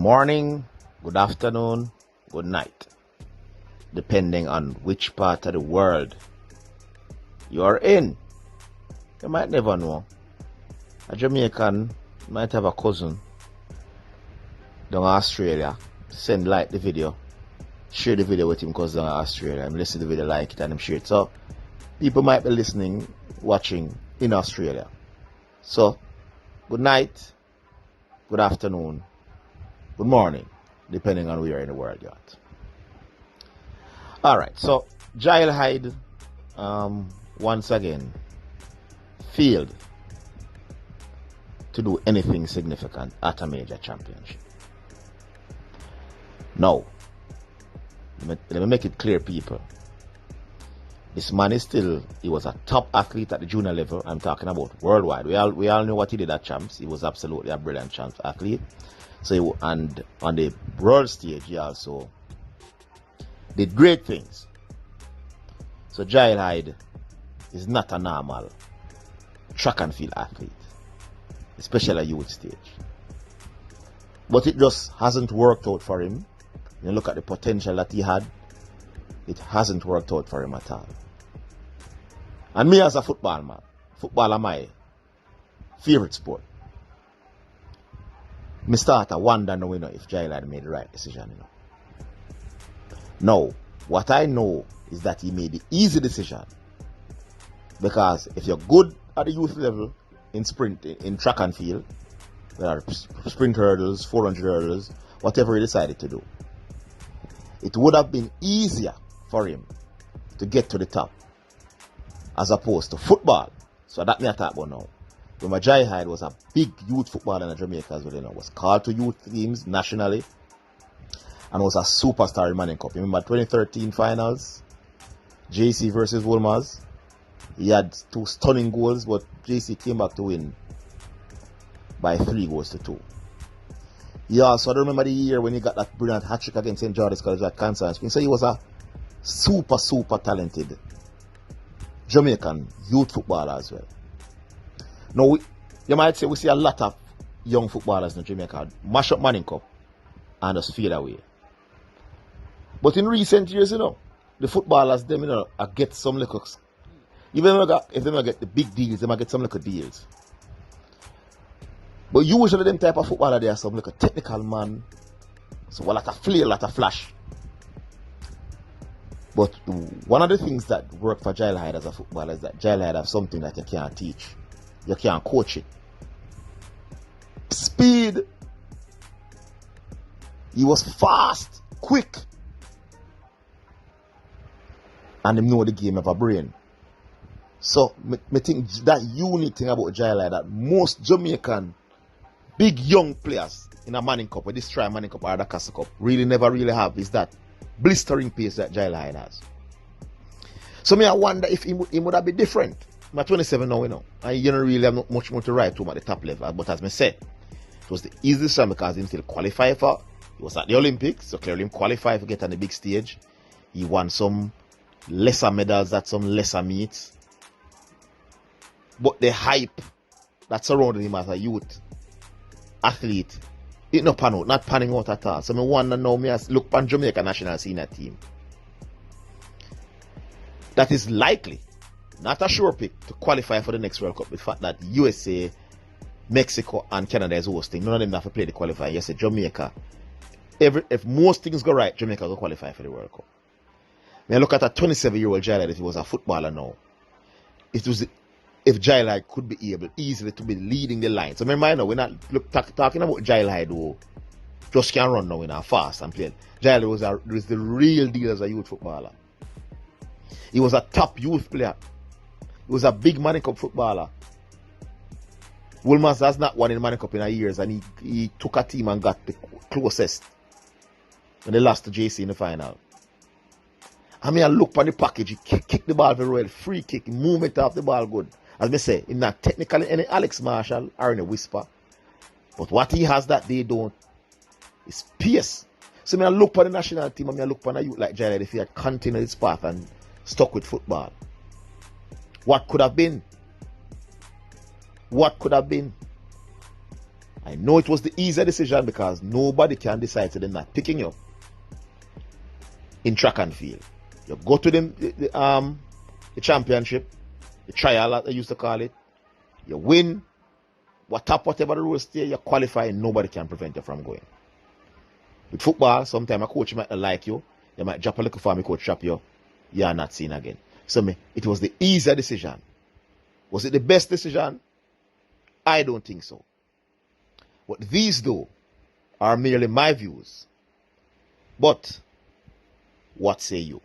morning, good afternoon, good night, depending on which part of the world you're in. You might never know. A Jamaican might have a cousin down in Australia. Send like the video, share the video with him because down in Australia. And listen to the video, like it, and share it. So people might be listening, watching in Australia. So good night, good afternoon, good morning, depending on where you're in the world you're at. Alright, so Giles Hyde once again failed to do anything significant at a major championship. Now, let me make it clear, people. This man is still, he was a top athlete at the junior level. I'm talking about worldwide. We all know what he did at champs. He was absolutely a brilliant champs athlete. So and on the world stage, he also did great things. So Giles Hyde is not a normal track and field athlete, especially at youth stage. But it just hasn't worked out for him. You look at the potential that he had, it hasn't worked out for him at all. And me as a football man, football is my favorite sport. Me start to wonder now, if Giles had made the right decision. Now, what I know is that he made the easy decision. Because if you're good at the youth level in sprint, in track and field, there are sprint hurdles, 400 hurdles, whatever he decided to do, it would have been easier for him to get to the top as opposed to football. So that me I talk about now. When Giles Hyde was a big youth footballer in Jamaica as well, was called to youth teams nationally and was a superstar in Manning Cup. Remember 2013 finals, JC versus Wolmers. He had 2 stunning goals, but JC came back to win by 3-2. He also, I remember the year when he got that brilliant hat-trick against St. George's College at Cancer and Spring. So he was a super talented Jamaican youth footballer as well. Now, you might say we see a lot of young footballers in Jamaica mash up Manning Cup and just fade away. But in recent years, the footballers, them, get some little, even if they don't get the big deals, they might get some little deals. But usually them type of footballer, they are some like a technical man. So a lot of flair, a lot of flash. But one of the things that work for Giles Hyde as a footballer is that Giles Hyde has something that you can't teach. You can't coach it. Speed. He was fast, quick. And he know the game of a brain. So I think that unique thing about Giles Hyde that most Jamaican big young players in a Manning Cup, or this try Manning Cup or the Casa Cup, never really have is that blistering pace that Giles Hyde has. So I wonder if he would have been different. I'm 27 now, and you don't really have not much more to write to him at the top level. But as I said, it was the easiest time because he still qualified for. He was at the Olympics, so clearly he qualified to get on the big stage. He won some lesser medals at some lesser meets. But the hype that surrounded him as a youth athlete, it not panning out at all. So I wonder now, me as look on Jamaica national senior team. That is likely, not a sure pick, to qualify for the next World Cup. The fact that USA, Mexico, and Canada is hosting, none of them have to play the qualifier. You say Jamaica. If most things go right, Jamaica will qualify for the World Cup. When I look at a 27-year-old Giles, if he was a footballer now, if Giles Hyde could be able easily to be leading the line. So remember now, we're not talking about Giles Hyde who just can run now fast and play. Giles was the real deal as a youth footballer. He was a top youth player. He was a big Manning Cup footballer. Wolmers has not won in Manning Cup in years, and he took a team and got the closest. And they lost to JC in the final. I look on the package, he kick the ball very well, free kick, movement off the ball good. As I say, he's not technically any Alex Marshall or any Whisper. But what he has that they don't is pace. So I look on the national team and I look on a youth like Giles if he had continued his path and stuck with football. What could have been? What could have been? I know it was the easier decision because nobody can decide to them not picking you up in track and field. You go to the championship, the trial as they used to call it, you win, whatever the rules stay, you qualify and nobody can prevent you from going. With football, sometimes a coach might not like you, they might drop a little for me, coach trap you, you are not seen again. So it was the easier decision. Was it the best decision? I don't think so. But these, though, are merely my views. But what say you?